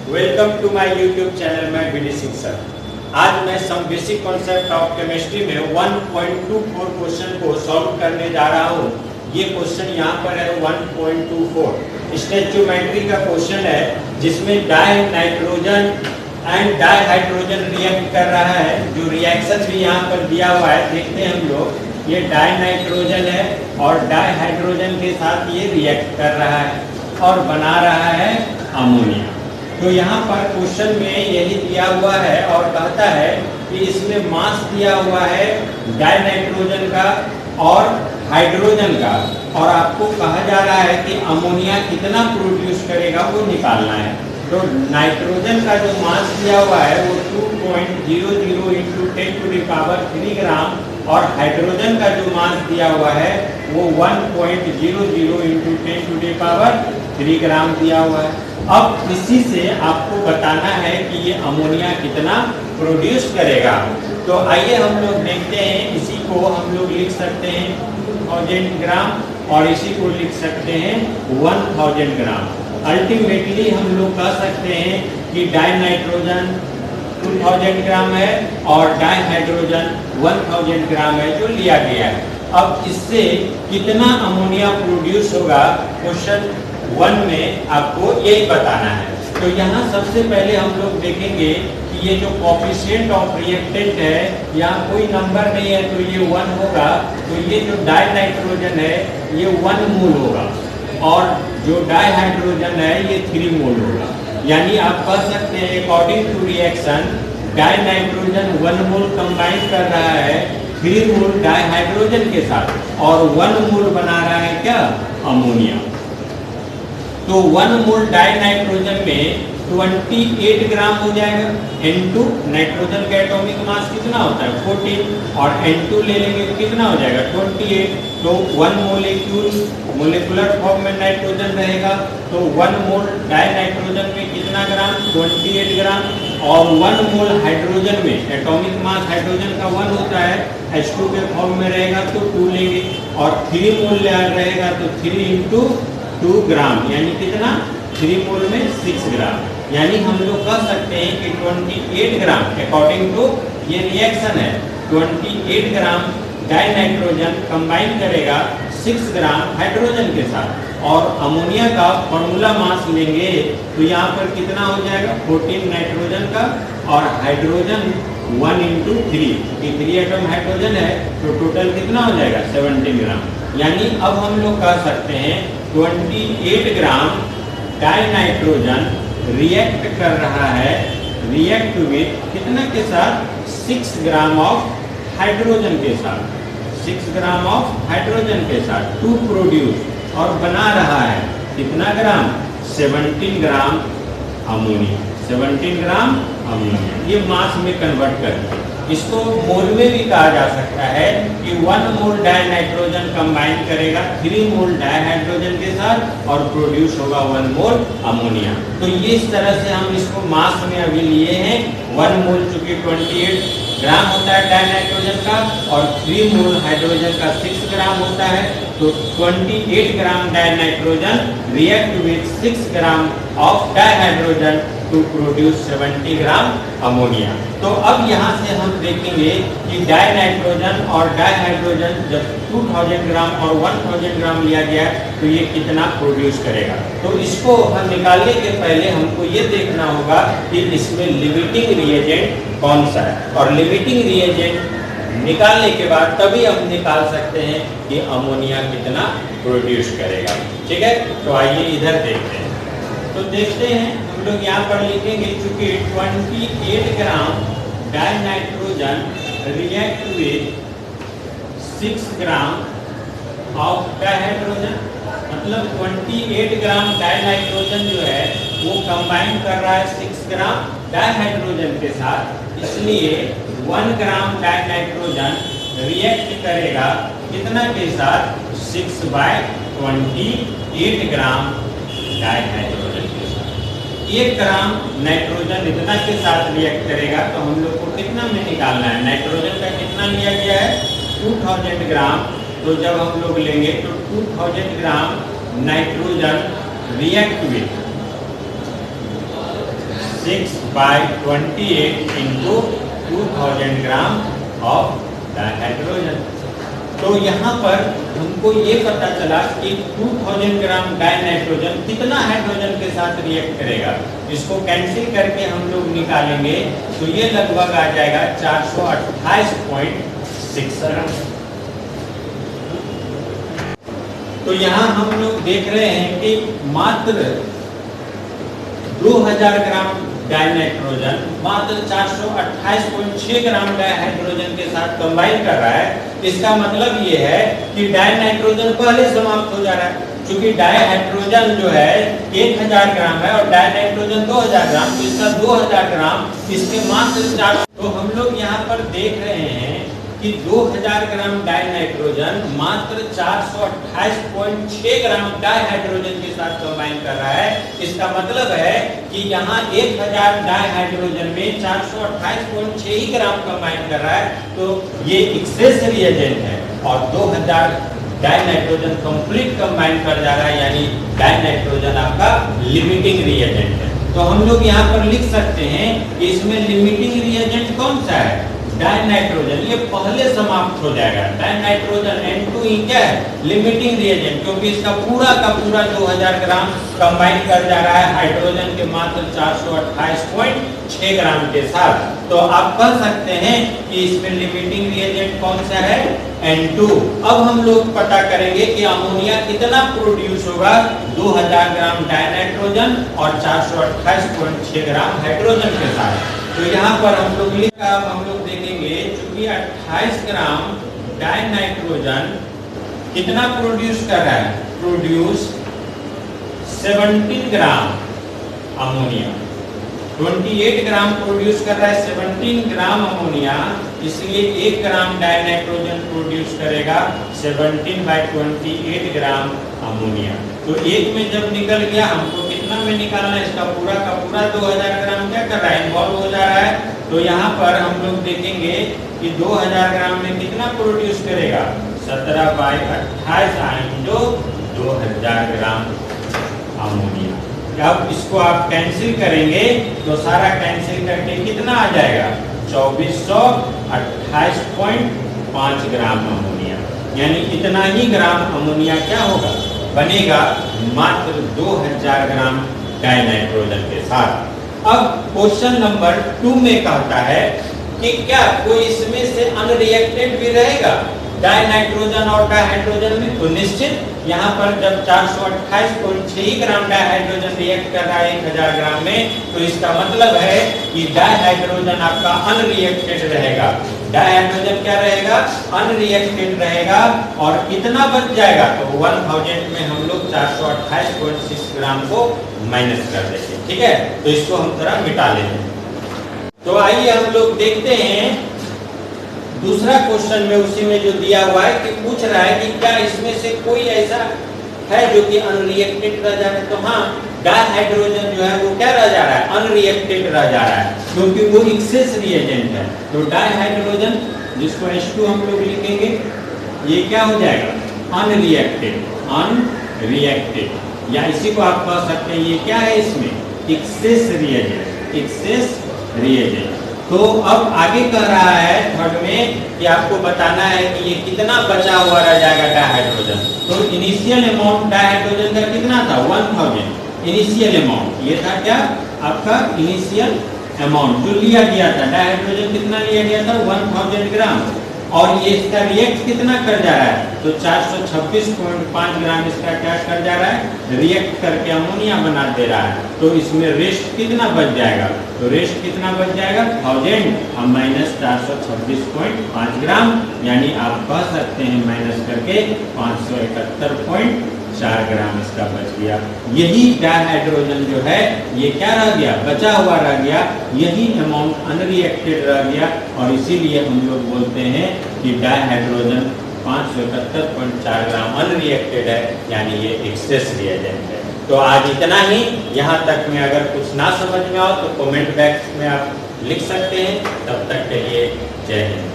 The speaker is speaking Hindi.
Welcome to my YouTube channel में बीडी सिंह सर। आज मैं some basic concept of chemistry में 1.24 क्वेश्चन को सॉल्व करने जा रहा हूँ। ये क्वेश्चन यहाँ पर है 1.24 स्टोइचियोमेट्री का क्वेश्चन है, जिसमें die nitrogen and di hydrogen react कर रहा है। जो रिएक्शन भी यहाँ पर दिया हुआ है, देखते हैं हम लोग। ये डाई नाइट्रोजन है और डाई हाइड्रोजन के साथ ये रिएक्ट कर रहा है और बना रहा है अमोनिया। तो यहाँ पर क्वेश्चन में यही दिया हुआ है और कहता है कि इसमें मास दिया हुआ है डाई नाइट्रोजन का और हाइड्रोजन का, और आपको कहा जा रहा है कि अमोनिया कितना प्रोड्यूस करेगा वो निकालना है। तो नाइट्रोजन का जो मास दिया हुआ है वो 2.00 इंटू 10⁻³ ग्राम और हाइड्रोजन का जो मास दिया हुआ है वो 1.00 इंटू 10⁻³ ग्राम दिया हुआ है। अब इसी से आपको बताना है कि ये अमोनिया कितना प्रोड्यूस करेगा। तो आइए हम लोग देखते हैं। इसी को हम लोग लिख सकते हैं 2000 ग्राम और इसी को लिख सकते हैं 1000 ग्राम। अल्टीमेटली हम लोग कह सकते हैं कि डाई नाइट्रोजन 2000 ग्राम है और डाई हाइड्रोजन 1000 ग्राम है जो लिया गया है। अब इससे कितना अमोनिया प्रोड्यूस होगा क्वेश्चन 1 में आपको यही बताना है। तो यहाँ सबसे पहले हम लोग देखेंगे कि ये जो कोएफिशिएंट ऑफ रिएक्टेंट है, यहाँ कोई नंबर नहीं है तो ये 1 होगा। तो ये जो डाई नाइट्रोजन है ये 1 मोल होगा और जो डाई हाइड्रोजन है ये 3 मोल होगा। यानी आप कह सकते हैं according to reaction dinitrogen 1 mole combine कर रहा है 3 मोल डाई हाइड्रोजन के साथ और 1 मोल बना रहा है क्या, अमोनिया। तो 1 मोल डाई नाइट्रोजन में 28 ग्राम हो जाएगा। N2 नाइट्रोजन का एटॉमिक मास कितना होता है 14 और N2 ले लेंगे तो कितना हो जाएगा 28। तो 1 मोलिक्यूल मोलिकुलर फॉर्म में नाइट्रोजन रहेगा। तो 1 मोल डाई नाइट्रोजन में कितना ग्राम 28 ग्राम और 1 मोल हाइड्रोजन में एटॉमिक मास हाइड्रोजन का 1 होता है, H2 के फॉर्म में रहेगा तो 2 लेंगे और 3 मोल रहेगा तो 3 इंटू 2 ग्राम यानी कितना 3 मोल में 6 ग्राम। यानी हम लोग कह सकते हैं कि 28 ग्राम अकॉर्डिंग टू ये रिएक्शन है 28 ग्राम डाई नाइट्रोजन कंबाइन करेगा 6 ग्राम हाइड्रोजन के साथ और अमोनिया का फॉर्मूला मास लेंगे तो यहाँ पर कितना हो जाएगा 14 नाइट्रोजन का और हाइड्रोजन 1 इंटू 3 एटम हाइड्रोजन है तो टोटल कितना हो जाएगा 17 ग्राम। यानी अब हम लोग कह सकते हैं 28 ग्राम डाई नाइट्रोजन रिएक्ट कर रहा है, रिएक्ट विथ कितना के साथ 6 ग्राम ऑफ हाइड्रोजन के साथ, 6 ग्राम ऑफ हाइड्रोजन के साथ टू प्रोड्यूस और बना रहा है कितना ग्राम 17 ग्राम अमोनिया, 17 ग्राम अमोनिया। ये मास में कन्वर्ट कर इसको मोल में भी कहा जा सकता है कि 1 मोल डाई नाइट्रोजन कंबाइन करेगा 3 मोल डाई हाइड्रोजन के साथ और प्रोड्यूस होगा 1 मोल अमोनिया। तो ये इस तरह से हम इसको मास में अभी लिए हैं। 1 मोल चूंकि 28 ग्राम होता है डाई नाइट्रोजन का और 3 मोल हाइड्रोजन का 6 ग्राम होता है। तो 28 gram dinitrogen react with 6 gram of dihydrogen to produce 70 gram ammonia. तो अब यहाँ से हम देखेंगे कि डाई नाइट्रोजन और डाई हाइड्रोजन जब 2000 ग्राम और 1000 ग्राम लिया गया तो ये कितना प्रोड्यूस करेगा। तो इसको हम निकालने के पहले हमको ये देखना होगा कि इसमें लिमिटिंग रिएजेंट कौन सा है और लिमिटिंग रिएजेंट निकालने के बाद तभी हम निकाल सकते हैं कि अमोनिया कितना प्रोड्यूस करेगा। ठीक है, तो आइए इधर देखते हैं। तो देखते हैं हम लोग यहाँ पर लिखेंगे चूंकि 28 gram dinitrogen react with 6 gram of dihydrogen, मतलब 28 ग्राम डाई नाइट्रोजन जो है वो कंबाइन कर रहा है 6 ग्राम डाई हाइड्रोजन के साथ। इसलिए 1 ग्राम डाई नाइट्रोजन रिएक्ट करेगा कितना के साथ 6/28 ग्राम डाई हाइड्रोजन के साथ। 1 ग्राम नाइट्रोजन इतना के साथ रिएक्ट करेगा तो हम लोग को कितना में निकालना है, नाइट्रोजन का कितना लिया गया है 2000 ग्राम। तो जब हम लोग लेंगे तो 2000 gram nitrogen react with 6/28 into 2000 gram of dihydrogen. तो यहाँ पर हमको ये पता चला कि 2000 ग्राम डायनाइट्रोजन कितना हाइड्रोजन के साथ रिएक्ट करेगा। इसको कैंसिल करके हम लोग निकालेंगे तो ये लगभग आ जाएगा 428.6 ग्राम। तो यहाँ हम लोग देख रहे हैं कि मात्र 2000 ग्राम डायनाइट्रोजन मात्र 428.6 ग्राम डायहाइड्रोजन के साथ कंबाइन कर रहा है। इसका मतलब ये है कि डायनाइट्रोजन पहले समाप्त हो जा रहा है। क्योंकि डायहाइड्रोजन जो है 1000 ग्राम है और डायनाइट्रोजन 2000 ग्राम, तो इसका 2000 ग्राम इसके मात्र 4। तो हम लोग यहाँ पर देख रहे हैं कि 2000 ग्राम डायनाइट्रोजन मात्र 428.6 ग्राम डायहाइड्रोजन के साथ कंबाइन कर रहा है। इसका मतलब है कि यहाँ 1000 डायहाइड्रोजन में 428.6 ही ग्राम कंबाइन कर रहा है, तो ये एक्सेस रिएजेंट है। और 2000 डायनाइट्रोजन कंप्लीट कंबाइन कर जा रहा है, यानी डायनाइट्रोजन आपका लिमिटिंग रिएजेंट है। तो हम लोग यहाँ पर लिख सकते हैं कि इसमें लिमिटिंग रिएजेंट कौन सा है? डायनाइट्रोजन। ये पहले समाप्त हो जाएगा। डायनाइट्रोजन N2 क्या है? लिमिटिंग रिएजेंट, क्योंकि इसका पूरा का पूरा 2000 ग्राम कंबाइन कर जा रहा है हाइड्रोजन के मात्र 428.6 ग्राम के साथ। तो आप कह सकते हैं कि इसमें लिमिटिंग रिएजेंट कौन सा है? N2। अब हम लोग पता करेंगे कि अमोनिया कितना प्रोड्यूस होगा 2000 ग्राम डायनाइट्रोजन और 428.6 ग्राम हाइड्रोजन के साथ। तो यहाँ पर हम लोग देखेंगे चूंकि 28 ग्राम डायनाइट्रोजन कितना प्रोड्यूस कर रहा है? Produce 17 gram ammonia. 28 ग्राम प्रोड्यूस कर रहा है 17 ग्राम अमोनिया, इसलिए 1 ग्राम डायनाइट्रोजन प्रोड्यूस करेगा 17/28 ग्राम अमोनिया। तो एक में जब निकल गया, हमको कितना में निकालना है? इसका पूरा का पूरा 2000 ग्राम क्या कर रहा है? इन्वॉल्व हो जा रहा है। तो यहाँ पर हम लोग देखेंगे कि 2000 ग्राम में कितना प्रोड्यूस करेगा? 17/28 into 2000 ग्राम अमोनिया। अब इसको आप कैंसिल करेंगे तो सारा कैंसिल करके कितना आ जाएगा? 2428.5 ग्राम अमोनिया। यानी इतना ही ग्राम अमोनिया क्या होगा? बनेगा मात्र 2000 ग्राम डायनाइट्रोजन के साथ। अब क्वेश्चन नंबर 2 में कहता है कि क्या कोई इसमें से अनरिएक्टेड भी रहेगा डायनाइट्रोजन और डायहाइड्रोजन में? तो निश्चित यहाँ पर जब 428.6 ग्राम डायहाइड्रोजन रिएक्ट कर रहा है 1000 ग्राम में, तो इसका मतलब है कि डायहाइड्रोजन आपका अनरिएक्टेड रहेगा। डायहाइड्रोजन क्या रहेगा? अनरिएक्टेड रहेगा। और कितना बच जाएगा? तो 1000 में हम लोग 428.6 ग्राम को माइनस कर देंगे। ठीक है, तो इसको हम थोड़ा मिटा लेते हैं। तो आइए हम लोग देखते हैं दूसरा क्वेश्चन में, उसी में जो दिया हुआ है कि पूछ रहा है कि क्या इसमें से कोई ऐसा है जो कि अनरिएक्टेड रह जा रहा है? तो हाँ, डायहाइड्रोजन जो है वो क्या रह जा रहा है? अनरिएक्टेड रह जा रहा है, क्योंकि वो एक्सेस रिएजेंट है। तो डायहाइड्रोजन, जिसको H2 हम लोग लिखेंगे, ये क्या हो जाएगा? अनरिएक्टेड। अनरिएक्टेड, या इसी को आप कह सकते हैं ये क्या है? इसमें एक्सेस रिएजेंट। Access reagent. तो अब आगे कह रहा है थर्ड में कि आपको बताना है कि ये कितना बचा हुआ रह जाएगा डायहाइड्रोजन। तो इनिशियल अमाउंट डायहाइड्रोजन का कितना था? 1000 इनिशियल अमाउंट। ये था क्या? आपका इनिशियल अमाउंट जो लिया गया था। डायहाइड्रोजन कितना लिया गया था? 1000 ग्राम। और ये इसका रिएक्ट कितना कर जा रहा है? तो 426.5 ग्राम इसका क्या कर जा रहा है? रिएक्ट करके अमोनिया बना दे रहा है। तो इसमें रेस्ट कितना बच जाएगा? तो रेस्ट कितना बच जाएगा? 1000 माइनस 426.5 ग्राम, यानी आप कह सकते हैं माइनस करके 571.4 ग्राम इसका बच गया। यही डायहाइड्रोजन जो है ये क्या रह गया? बचा हुआ रह गया। यही अमाउंट अनरिएक्टेड रह गया, और इसीलिए हम लोग बोलते हैं कि डायहाइड्रोजन 571.4 ग्राम अनरिएक्टेड है, यानी ये एक्सेस रिएजेंट है। तो आज इतना ही। यहाँ तक में अगर कुछ ना समझ में आओ तो कमेंट बॉक्स में आप लिख सकते हैं। तब तक के लिए जय हिंद।